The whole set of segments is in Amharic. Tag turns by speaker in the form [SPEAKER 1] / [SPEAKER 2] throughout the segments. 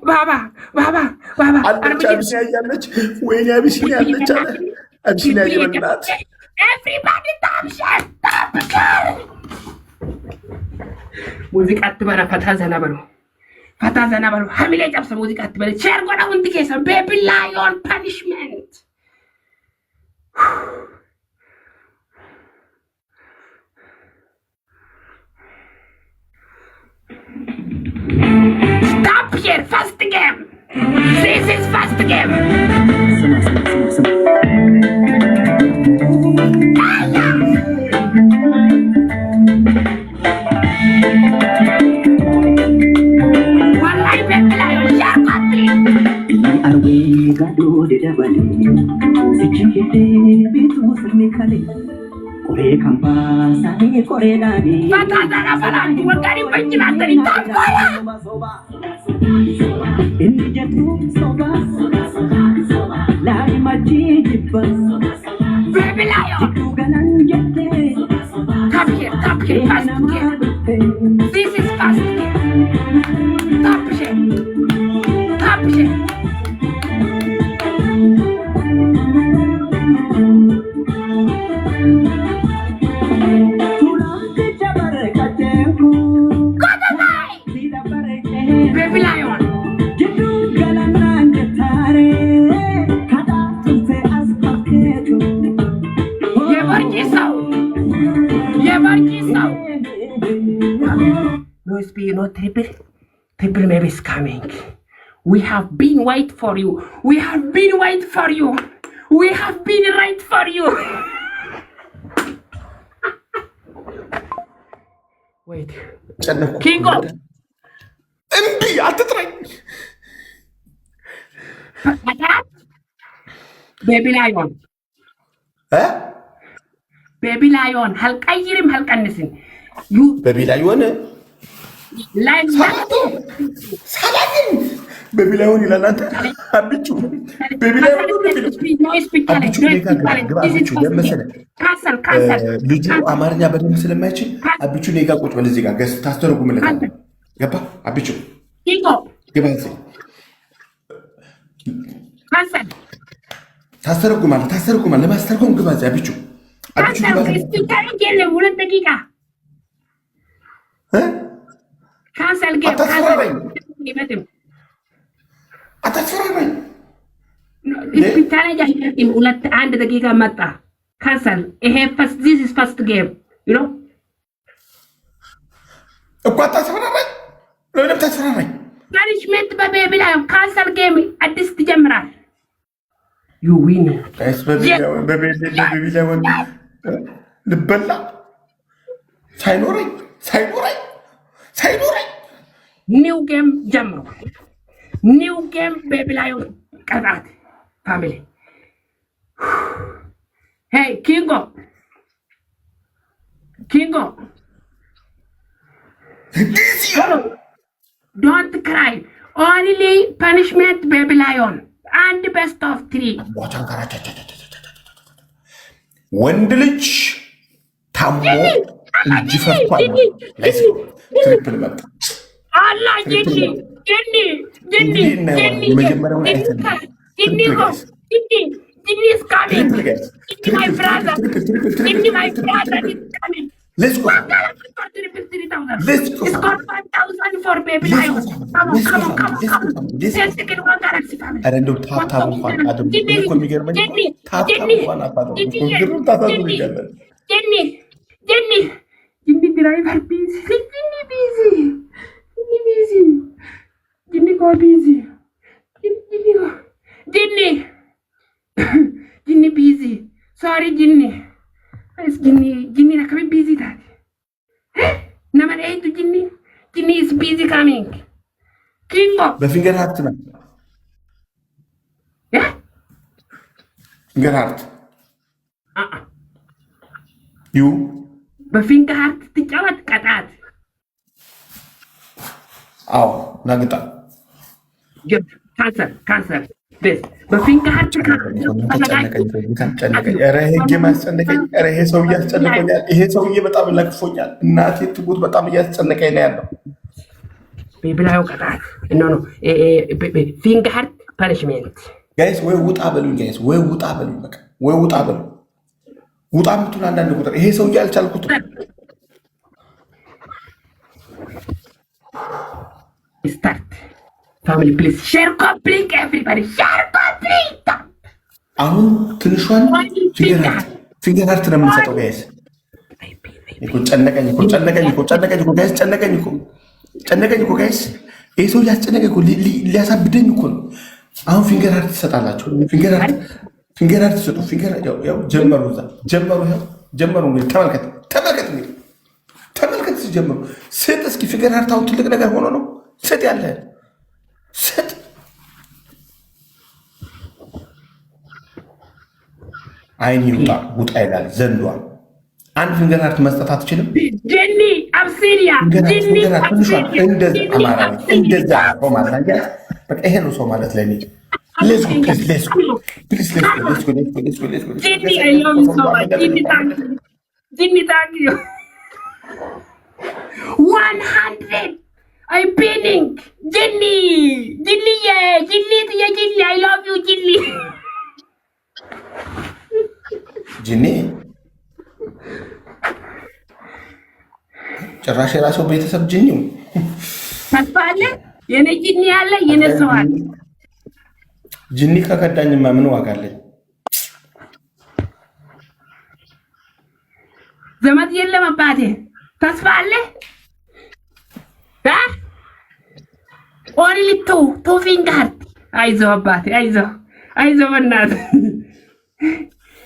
[SPEAKER 1] ባባ አለች አቢሲኒያ እያለች ወይኔ አቢሲኒያ አለች አለ አቢሲኒያ እየበላት
[SPEAKER 2] ኤቭሪባዲ ታምሻል ሙዚቃ አትበራ ፈታ ዘና በሉ ሀሚሌ ጨብሰ ሙዚቃ አትበላ ሼር ጎዳ ወንድ ኬሰ ቤቢ ላዮን ፓኒሽመንት Stop here, first game. This is first game. Wallahi bebla ya kopi. Arwe gado de dabali. Sikite bitu sirmikale. Kore kampa sani kore dani. Bata dana falanti wagari panjina tari tampaya. Injatu soba lari maji jibba. Baby lion. Tuganan jette. Come here, fast here. This is fast here. Top here. Baby lion. No speed, no triple. Triple maybe is coming. We have been wait for you. We have been right for you. Wait. Kingo.
[SPEAKER 1] እምቢ አትጥራኝ
[SPEAKER 2] ቤቢ ላዮን ሀልቀይርም ሀልቀንስም
[SPEAKER 1] ቤቢ ላዮን ሳላግን ቤቢ ላዮን ይላል አንተ አብቹ ቤቢ ላዮን ልጁ አማርኛ በደንብ ስለማይችል አብቹ እኔ ጋር ቁጭ በል እዚህ ጋር ታስተረጉምለታለህ ገባ አብቹ ገባ ታስተረጉማለህ ለማስተርጎም ግባ አብቹ ሁለት ደቂቃ አታስፈራራኝ ሁለት አንድ ደቂቃ መጣ ካንሰል ይሄ ዚስ ኢዝ ፈርስት ጌም ዩ ኖ እኮ አታስፈራራኝ ለምን ታስፈራራኝ
[SPEAKER 2] ፓኒሽመንት በቤቢ ላይ ካንሰል ጌም አዲስ ትጀምራል ዩ ዊን
[SPEAKER 1] በቤቢ ላይ ወንድ ልበላ ሳይኖረኝ
[SPEAKER 2] ኒው ጌም ጀምሮ ኒው ጌም ቤቢ ላይ ቀጣት ፋሚሊ ሄይ ኪንጎ ዶንት ክራይ ኦንሊ ፓኒሽመንት ቤቢ ላዮን አንድ ቤስት ኦፍ 3
[SPEAKER 1] ወንድ ልጅ ታሞ እጅ ፈርቷል ትሪፕል መጣ
[SPEAKER 2] አላ ጂኒ is coming. My brother is coming.
[SPEAKER 1] Let's go.
[SPEAKER 2] It's got 5,000 for baby lion. Come on. Let's take it one galaxy family.
[SPEAKER 1] I don't tap
[SPEAKER 2] Jenny driver busy. Jenny go busy. Jenny busy. Sorry, Jenny. Jenny na kami busy tadi. Number 8 to Jenny. Jenny is busy coming. Kingo.
[SPEAKER 1] Finger heart na.
[SPEAKER 2] Yeah?
[SPEAKER 1] Finger heart. You?
[SPEAKER 2] Finger heart tijawat katat.
[SPEAKER 1] Aw, nagita.
[SPEAKER 2] Cancer. This. Finger heart
[SPEAKER 1] ህግ ማስጨነቀኝ ይሄ ሰው እያስጨነቀኛል። ይሄ ሰውዬ በጣም ለክፎኛል። እናቴ ትሙት በጣም እያስጨነቀኝ ነው ያለው።
[SPEAKER 2] ብላው ቀጣት ኖ ፊንገር ሃርት ፐኒሽመንት
[SPEAKER 1] ጋይስ ወይ ውጣ በሉኝ ጋይስ ወይ ውጣ በሉኝ በቃ ወይ ውጣ በሉ ውጣ የምትሉ አንዳንድ ቁጥር ይሄ ሰውዬ አልቻልኩትም
[SPEAKER 2] ስታርት ፋሚሊ ፕሊዝ ሼር ኮምፕሊት ኤቭሪባዲ ሼር ኮምፕሊት
[SPEAKER 1] አሁን ትንሿን ፊንገር ሃርት ነው የምንሰጠው ጋይስ ጨነቀኝ እኮ ጋይስ ይሄ ሰው ያስጨነቀኝ እኮ ሊያሳብደኝ እኮ ነው አሁን ፊንገር ሃርት ትሰጣላችሁ ፊንገር ሃርት ትሰጡ ያው ጀመሩ እንግዲህ ተመልከት ሲጀምሩ ስጥ እስኪ ፊንገር ሃርት አሁን ትልቅ ነገር ሆኖ ነው ስጥ ያለ ስጥ አይን ይውጣ ውጣ ይላል ዘንዷ አንድ ፊንገር ሃርት መስጠት አትችልም
[SPEAKER 2] ጀኒ አብሲኒያ ጀኒ
[SPEAKER 1] እንደዛ አማራዊ እንደዛ ማለት ነው በቃ ይሄ ነው ሰው ማለት ለኔ Let's go.
[SPEAKER 2] Ginny, I love you so much. Ginny, thank you. 100. I'm pinning. Ginny, yeah. Ginny, I love you, Ginny.
[SPEAKER 1] Ginny? ጭራሽ የራስዎ ቤተሰብ ጂኒው
[SPEAKER 2] ተስፋ አለ የኔ ጂኒ አለ የኔ ሰው አለ
[SPEAKER 1] ጂኒ ከከዳኝማ ምን ዋጋ አለኝ
[SPEAKER 2] ዘመድ የለም አባቴ ተስፋ አለ ኦሪሊቱ ፊንገር አይዞ አባቴ አይዞ በእናት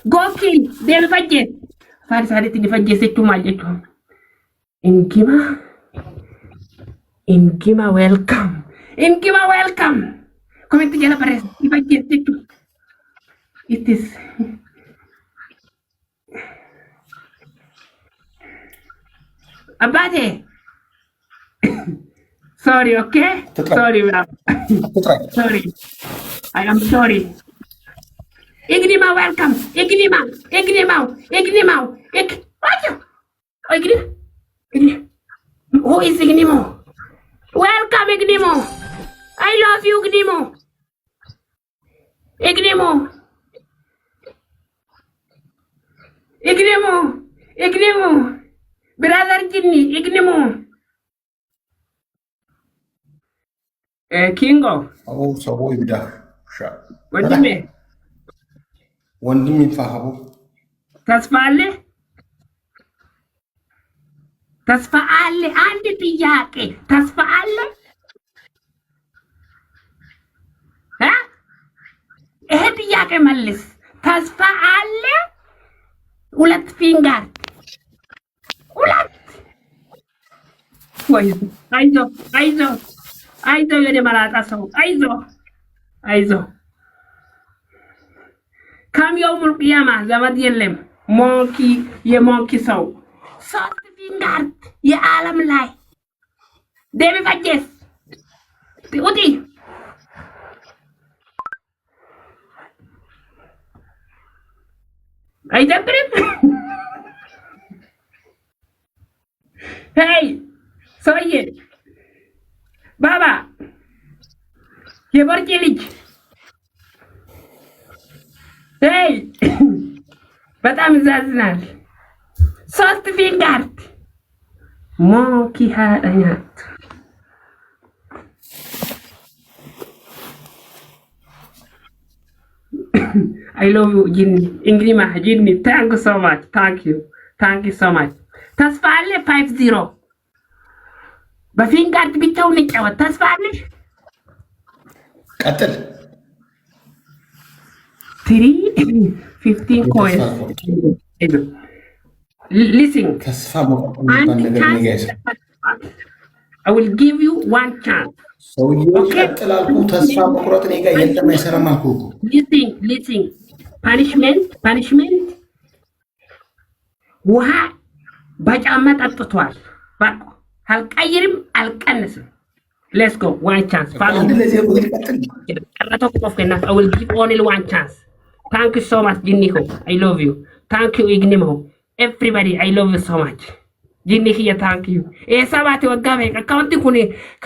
[SPEAKER 2] ጎኪል ደም ፈጀ ፋርሳሪት ዲፈጀ ሰቹ ማለቹ Ingima welcome. Comment jala pares. Ibaje itu. It is. Abade. Sorry, okay? Sorry, bro. Sorry. I am sorry. Ingima welcome. Ingima. Who is Ignimo? Welcome, Ignimo. I love you, Ignimo. Brother Ginny, Ignimo. Kingo.
[SPEAKER 1] Oh, so boy, bida. Wandimi fahabu.
[SPEAKER 2] ተስፋ አለ አንድ ጥያቄ ተስፋ አለ ይሄ ጥያቄ መልስ ተስፋ አለ ሁለት ፊንገር ሁለት ወይ አይዞ የኔ መላጣ ሰው አይዞ ካሚያውሙል ቂያማ ዘመድ የለም የሞንኪ ሰው ሶስት ፊንገር የዓለም ላይ ደም ፈጀስ ውጪ አይደብርም ሄይ ሰውዬ ባባ የቦርጭ ልጅ ሄይ በጣም ይዛዝናል ሶስት ፊንገር ሞንኪ ሃዳኛት I love you, Ginny. Ingrima, Ginny, thank you so much. Thank you so much. ተስፋ አለ 50 በፊንገር ብቻውን ይጫወት ተስፋ አለ
[SPEAKER 1] ቀጥል
[SPEAKER 2] 15 coins. Listen. I will give you one chance.
[SPEAKER 1] Okay.
[SPEAKER 2] Listen. Punishment. ውሃ በጫማ ጠጥቷል። በቃ አልቀይርም አልቀንስም። Let's go. One chance. I will give only one chance. Thank you so much, Ginniho. I love you. Thank you, Ignimo. Everybody, I love you so much. ጂኒ ኪያ ታንኪዩ ኤሳባቲ ወጋሜ አካውንቲ ኩኒ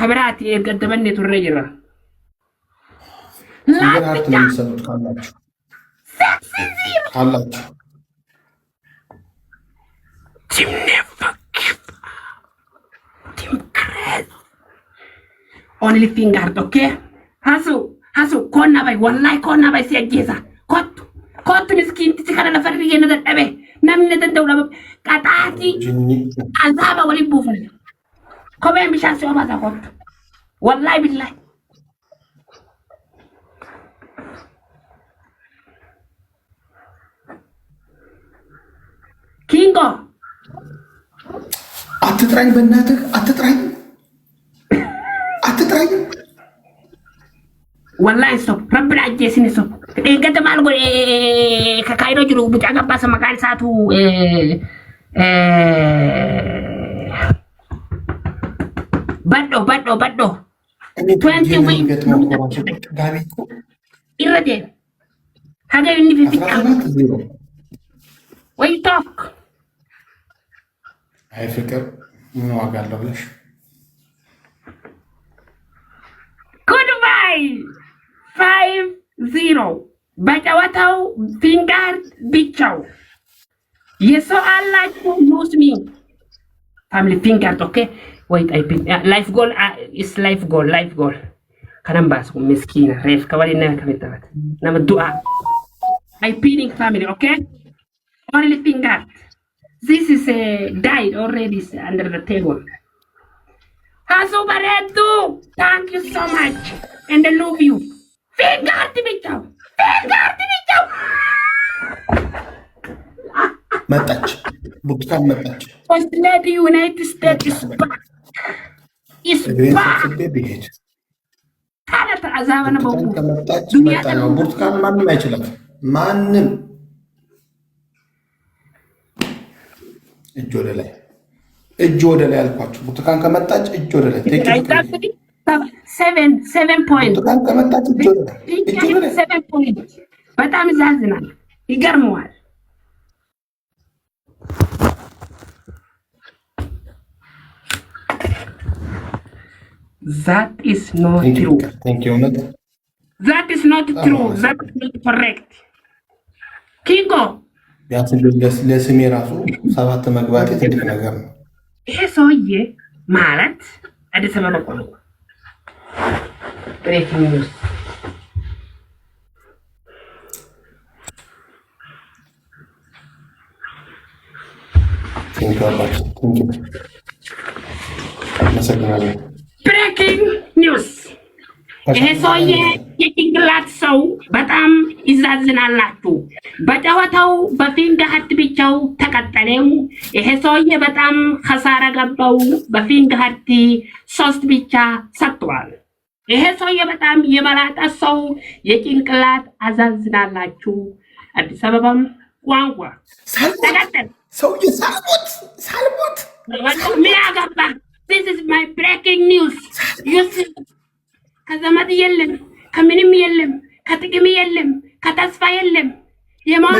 [SPEAKER 2] ከብራት የገደበን ቱረጅራ
[SPEAKER 1] ፊንገር ሃርት ነው የሚሰጡት ካላችሁ
[SPEAKER 2] Tim never give up. Tim crazy. Only finger, okay? Hasu, kona bay, wallahi kona bay siya jesa. Kot miskin ti kana na farri yana da dabe. Namne dan dawla katati. Azaba wali bufne. Kobe misha siya ba ta kot. Wallahi billahi. Kingo.
[SPEAKER 1] አትጥራኝ በእናትህ አትጥራኝ
[SPEAKER 2] ወላሂ ሰው ረብና አጀሲን ሰው እንገደ ማልጎ ከካይዶ ጅሩ ቡጫ ገባ ሰማካሪ ሳቱ በዶ 20 ወይ
[SPEAKER 1] ጋቢኮ
[SPEAKER 2] ይረደ ሀገር እንዲፊት ወይ ቶክ
[SPEAKER 1] አይ ፍቅር ምን ዋጋ አለው ብለሽ
[SPEAKER 2] ጉድባይ 5-0 በጨዋታው ፊንጋር ብቻው የሰው አላችሁ ሉስሚ ፋሚሊ ፊንጋር ኦኬ ወይት አይ ፒን ላይፍ ጎል ኢስ ላይፍ ጎል ከነምባስ ምስኪና ሬፍ ከወሊና ከመጣበት ነምዱአ አይ ፒኒንግ ፋሚሊ ኦኬ ኦንሊ ፊንጋር This is died already under the table. Hasu Baretu, thank you so much. And I love you. Finger to me, chow.
[SPEAKER 1] መጣች ቡትካን መጣች
[SPEAKER 2] First Lady United States is back. ታዲያ ተአዛበነ በቁ
[SPEAKER 1] ከመጣች መጣ ነው ቡትካን ማንም አይችልም ማንም እጅ ወደ ላይ አልኳችሁ ቡትካን ከመጣች እጅ ወደ ላይ
[SPEAKER 2] 7 point
[SPEAKER 1] ቡትካን ከመጣች እጅ ወደ ላይ
[SPEAKER 2] 7 point በጣም ያዝናል ይገርመዋል That is not true.
[SPEAKER 1] Thank you.
[SPEAKER 2] That is not true. That is not correct. Kingo.
[SPEAKER 1] ቢያንስ ለስሜ ራሱ 7 መግባት ትልቅ ነገር ነው።
[SPEAKER 2] ይሄ ሰውዬ ማለት አዲስ አበባ ቆሎ ብሬኪንግ ኒውስ ብሬኪንግ ኒውስ ይሄ ሰውዬ የጭንቅላት ሰው በጣም ይዛዝናላችሁ። በጨዋታው በፊንጋርት ብቻው ተቀጠለው። ይሄ ሰውዬ በጣም ኸሳራ ገባው። በፊንጋርት 3 ብቻ ሰጥቷል። ይሄ ሰውዬ በጣም የመላጣ ሰው የጭንቅላት አዛዝናላችሁ። አዲስ አበባም ቋንቋ ተቀጠል
[SPEAKER 1] ሰውዬ ሳልሞት
[SPEAKER 2] ምን አገባ? This is my breaking news. ከዘመድ የለም ከምንም የለም ከጥቅም የለም ከተስፋ የለም የማን